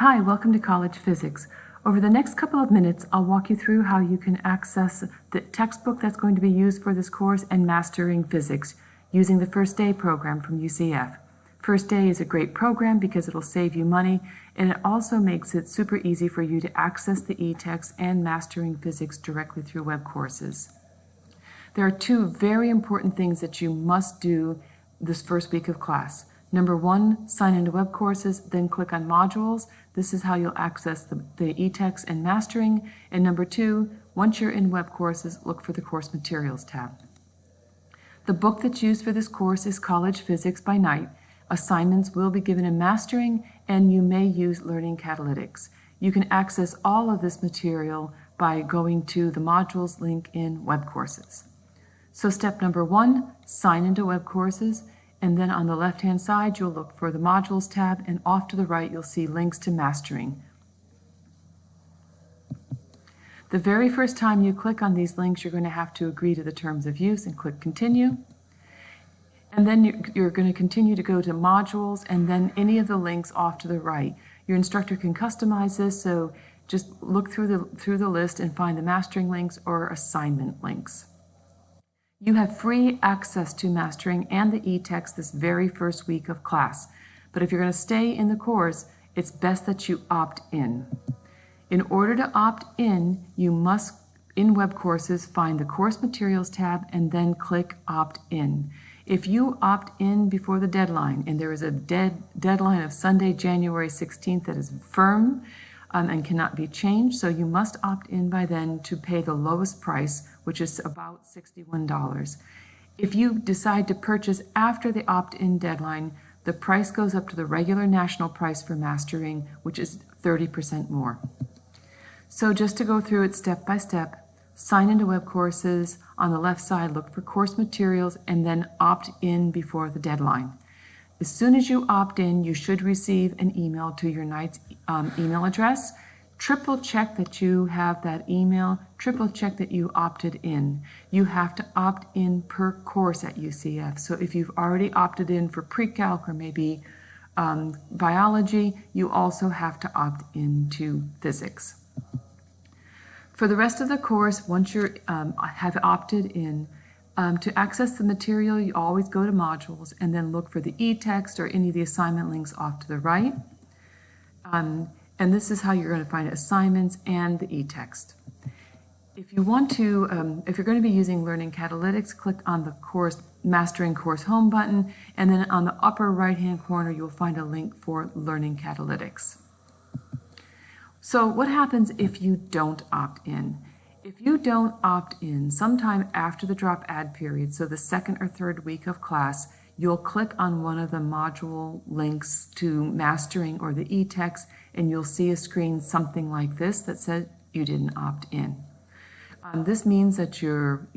Hi, welcome to College Physics. Over the next couple of minutes, I'll walk you through how you can access the textbook that's going to be used for this course and Mastering Physics using the First Day program from UCF. First Day is a great program because it'll save you money, and it also makes it super easy for you to access the e-text and Mastering Physics directly through web courses. There are two very important things that you must do this first week of class. Number one, sign into web courses, then click on modules. This is how you'll access the e-text and mastering. And number two, once you're in web courses, look for the course materials tab. The book that's used for this course is College Physics by Night. Assignments will be given in mastering, and you may use learning catalytics. You can access all of this material by going to the modules link in web courses. So step number one, sign into web courses. And then on the left-hand side, you'll look for the Modules tab, and off to the right, you'll see links to Mastering. The very first time you click on these links, you're going to have to agree to the terms of use and click Continue. And then you're going to continue to go to Modules, and then any of the links off to the right. Your instructor can customize this, so just look through the list and find the Mastering links or assignment links. You have free access to Mastering and the e-text this very first week of class. But if you're going to stay in the course, it's best that you opt in. In order to opt in, you must, in web courses, find the Course Materials tab and then click Opt In. If you opt in before the deadline, and there is a deadline of Sunday, January 16th that is firm and cannot be changed, so you must opt in by then to pay the lowest price, which is about $61. If you decide to purchase after the opt-in deadline, the price goes up to the regular national price for mastering, which is 30% more. So just to go through it step by step, sign into web courses. On the left side, look for course materials and then opt in before the deadline. As soon as you opt in, you should receive an email to your Knight's email address. Triple check that you have that email. Triple check that you opted in. You have to opt in per course at UCF. So if you've already opted in for pre-calc or maybe biology, you also have to opt into physics. For the rest of the course, once you have opted in, to access the material, you always go to modules and then look for the e-text or any of the assignment links off to the right. And this is how you're going to find assignments and the e-text. If you want to, if you're going to be using Learning Catalytics, click on the course Mastering Course Home button, and then on the upper right-hand corner, you'll find a link for Learning Catalytics. So what happens if you don't opt in? If you don't opt in, sometime after the drop add period, so the second or third week of class, you'll click on one of the module links to Mastering or the e-text, and you'll see a screen something like this that says you didn't opt in. This means that your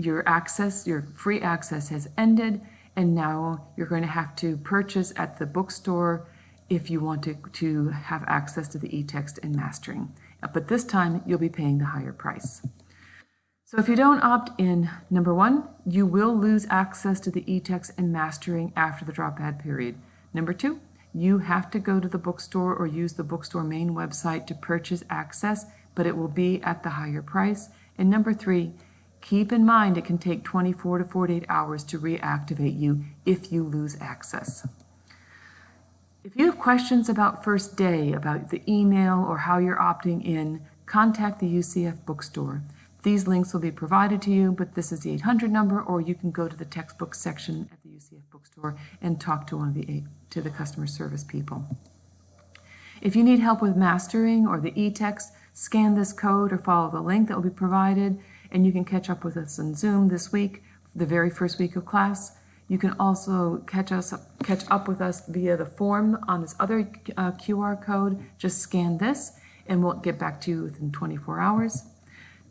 free access has ended, and now you're going to have to purchase at the bookstore if you want to have access to the e-text and Mastering. But this time, you'll be paying the higher price. So if you don't opt in, number one, you will lose access to the e-text and Mastering after the drop add period. Number two, you have to go to the bookstore or use the bookstore main website to purchase access, but it will be at the higher price. And number three, keep in mind it can take 24 to 48 hours to reactivate you if you lose access. If you have questions about First Day, about the email or how you're opting in, contact the UCF bookstore. These links will be provided to you, but this is the 800 number, or you can go to the textbook section at the UCF bookstore and talk to one of the customer service people. If you need help with mastering or the e-text, scan this code or follow the link that will be provided, and you can catch up with us on Zoom this week, the very first week of class. You can also catch up with us via the form on this other QR code. Just scan this, and we'll get back to you within 24 hours.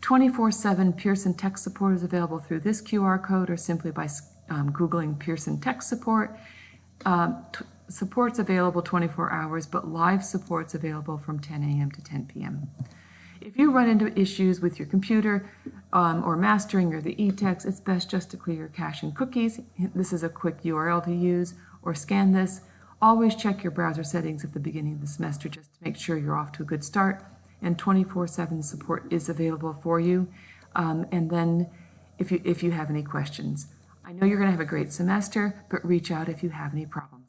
24/7 Pearson Tech Support is available through this QR code or simply by Googling Pearson Tech Support. Support's available 24 hours, but live support's available from 10 a.m. to 10 p.m. If you run into issues with your computer or mastering or the e-text, it's best just to clear your cache and cookies. This is a quick URL to use, or scan this. Always check your browser settings at the beginning of the semester just to make sure you're off to a good start, and 24/7 support is available for you. And then if you have any questions. I know you're going to have a great semester, but reach out if you have any problems.